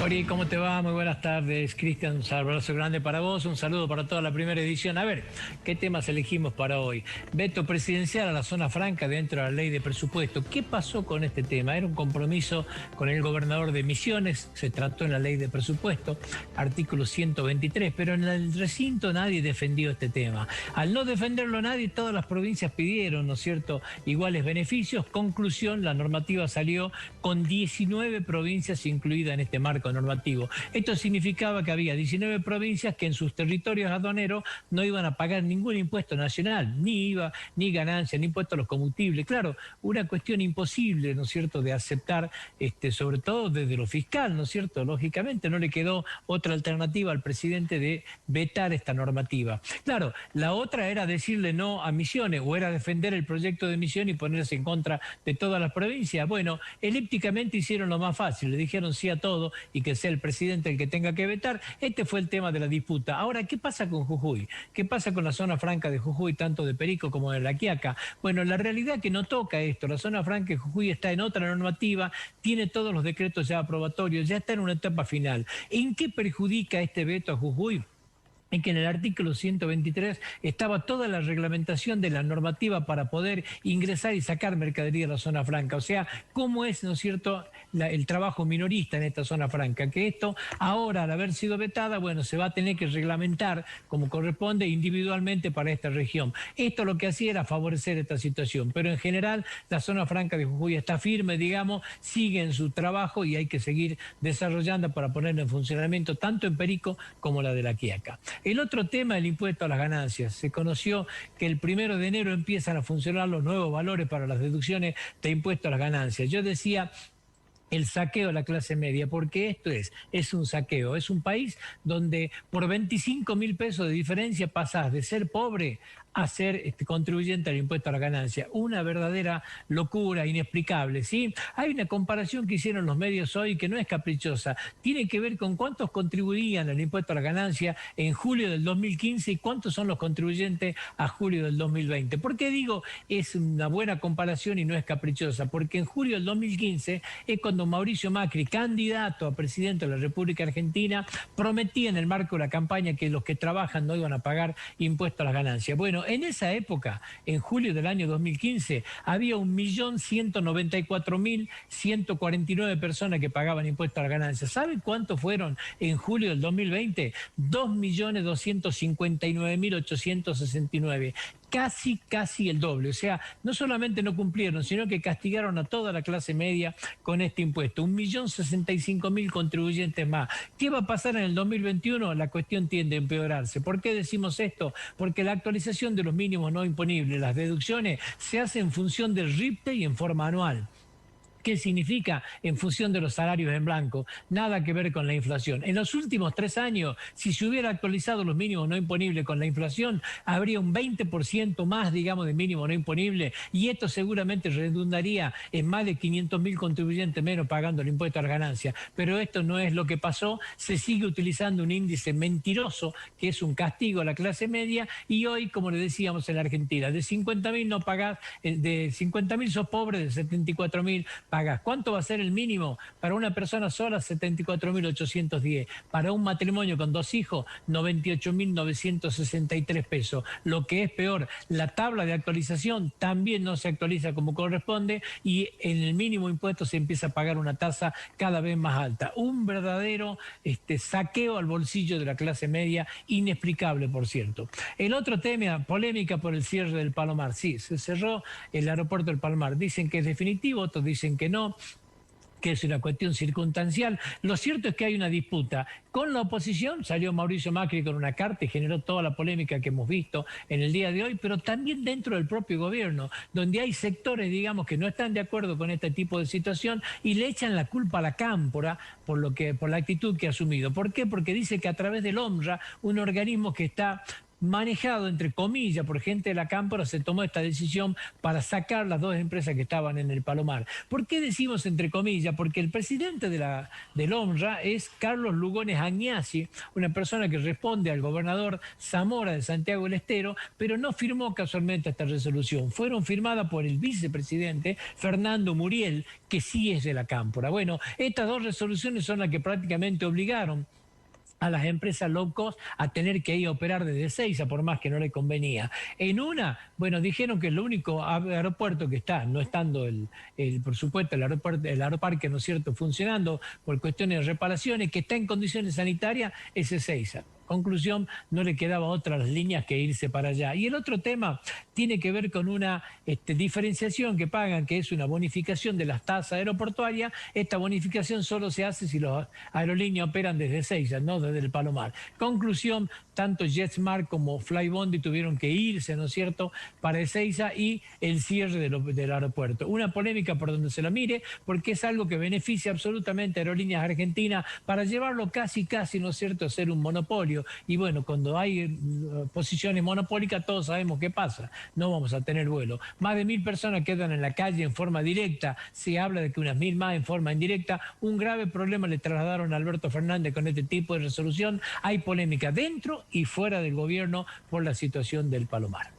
Ori, ¿cómo te va? Muy buenas tardes. Cristian, un abrazo grande para vos, un saludo para toda la primera edición. A ver, ¿qué temas elegimos para hoy? Veto presidencial a la zona franca dentro de la ley de presupuesto. ¿Qué pasó con este tema? Era un compromiso con el gobernador de Misiones, se trató en la ley de presupuesto, artículo 123, pero en el recinto nadie defendió este tema. Al no defenderlo nadie, todas las provincias pidieron, ¿no es cierto?, iguales beneficios. Conclusión, la normativa salió con 19 provincias incluidas en este marco normativo. Esto significaba que había 19 provincias que en sus territorios aduaneros no iban a pagar ningún impuesto nacional, ni IVA, ni ganancia, ni impuesto a los combustibles. Claro, una cuestión imposible, ¿no es cierto?, de aceptar, sobre todo desde lo fiscal, ¿no es cierto? Lógicamente no le quedó otra alternativa al presidente de vetar esta normativa. Claro, la otra era decirle no a Misiones, o era defender el proyecto de Misiones y ponerse en contra de todas las provincias. Bueno, elípticamente hicieron lo más fácil, le dijeron sí a todo y que sea el presidente el que tenga que vetar. Este fue el tema de la disputa. Ahora, ¿qué pasa con Jujuy? ¿Qué pasa con la zona franca de Jujuy, tanto de Perico como de La Quiaca? Bueno, la realidad es que no toca esto. La zona franca de Jujuy está en otra normativa, tiene todos los decretos ya aprobatorios, ya está en una etapa final. ¿En qué perjudica este veto a Jujuy? En que en el artículo 123 estaba toda la reglamentación de la normativa para poder ingresar y sacar mercadería de la zona franca. O sea, cómo es, ¿no es cierto?, el trabajo minorista en esta zona franca. Que esto, ahora, al haber sido vetada, bueno, se va a tener que reglamentar como corresponde individualmente para esta región. Esto lo que hacía era favorecer esta situación. Pero en general, la zona franca de Jujuy está firme, digamos, sigue en su trabajo y hay que seguir desarrollando para ponerlo en funcionamiento tanto en Perico como la de La Quiaca. El otro tema, el impuesto a las ganancias. Se conoció que el 1 de enero empiezan a funcionar los nuevos valores para las deducciones de impuesto a las ganancias. Yo decía el saqueo a la clase media, porque esto es un saqueo. Es un país donde por 25.000 pesos de diferencia pasás de ser pobre a ser contribuyente al impuesto a la ganancia. Una verdadera locura, inexplicable, ¿sí? Hay una comparación que hicieron los medios hoy que no es caprichosa. Tiene que ver con cuántos contribuían al impuesto a la ganancia en julio del 2015 y cuántos son los contribuyentes a julio del 2020. ¿Por qué digo es una buena comparación y no es caprichosa? Porque en julio del 2015 es cuando Mauricio Macri, candidato a presidente de la República Argentina, prometía en el marco de la campaña que los que trabajan no iban a pagar impuesto a las ganancias. Bueno, en esa época, en julio del año 2015, había 1.194.149 personas que pagaban impuestos a las ganancias. ¿Saben cuántos fueron en julio del 2020? 2.259.869. Casi el doble. O sea, no solamente no cumplieron, sino que castigaron a toda la clase media con este impuesto. 1.065.000 contribuyentes más. ¿Qué va a pasar en el 2021? La cuestión tiende a empeorarse. ¿Por qué decimos esto? Porque la actualización de los mínimos no imponibles, las deducciones, se hace en función del RIPTE y en forma anual. ¿Qué significa? En función de los salarios en blanco. Nada que ver con la inflación. En los últimos 3 años, si se hubiera actualizado los mínimos no imponibles con la inflación, habría un 20% más, digamos, de mínimo no imponible, y esto seguramente redundaría en más de 500.000 contribuyentes menos pagando el impuesto a la ganancia. Pero esto no es lo que pasó. Se sigue utilizando un índice mentiroso, que es un castigo a la clase media, y hoy, como le decíamos en la Argentina, de 50.000 no pagás, de 50.000 sos pobre, de 74.000 pagás. ¿Cuánto va a ser el mínimo? Para una persona sola, 74.810. Para un matrimonio con 2 hijos, 98.963 pesos. Lo que es peor, la tabla de actualización también no se actualiza como corresponde y en el mínimo impuesto se empieza a pagar una tasa cada vez más alta. Un verdadero saqueo al bolsillo de la clase media, inexplicable, por cierto. El otro tema, polémica por el cierre del Palomar. Sí, se cerró el aeropuerto del Palomar. Dicen que es definitivo, otros dicen que no, que es una cuestión circunstancial. Lo cierto es que hay una disputa. Con la oposición salió Mauricio Macri con una carta y generó toda la polémica que hemos visto en el día de hoy, pero también dentro del propio gobierno, donde hay sectores, digamos, que no están de acuerdo con este tipo de situación y le echan la culpa a la Cámpora por la actitud que ha asumido. ¿Por qué? Porque dice que a través del OMRA, un organismo que está manejado, entre comillas, por gente de la Cámpora, se tomó esta decisión para sacar las dos empresas que estaban en el Palomar. ¿Por qué decimos entre comillas? Porque el presidente del ONRA es Carlos Lugones Agnasi, una persona que responde al gobernador Zamora de Santiago del Estero, pero no firmó casualmente esta resolución. Fueron firmadas por el vicepresidente Fernando Muriel, que sí es de la Cámpora. Bueno, estas dos resoluciones son las que prácticamente obligaron a las empresas low cost a tener que ir a operar desde Ezeiza, por más que no le convenía. En una, bueno, dijeron que el único aeropuerto que está, no estando por supuesto, el aeroparque, ¿no es cierto?, funcionando por cuestiones de reparaciones, que está en condiciones sanitarias, es Ezeiza. Conclusión, no le quedaba otras líneas que irse para allá. Y el otro tema tiene que ver con una diferenciación que pagan, que es una bonificación de las tasas aeroportuarias. Esta bonificación solo se hace si los aerolíneas operan desde Ezeiza, no desde el Palomar. Conclusión, tanto JetSmart como Flybondi tuvieron que irse, ¿no es cierto?, para Ezeiza y el cierre del aeropuerto. Una polémica por donde se la mire, porque es algo que beneficia absolutamente a Aerolíneas Argentinas para llevarlo casi, ¿no es cierto?, a ser un monopolio. Y bueno, cuando hay posiciones monopólicas, todos sabemos qué pasa. No vamos a tener vuelo. Más de 1000 personas quedan en la calle en forma directa. Se habla de que unas 1000 más en forma indirecta. Un grave problema le trasladaron a Alberto Fernández con este tipo de resolución. Hay polémica dentro y fuera del gobierno por la situación del Palomar.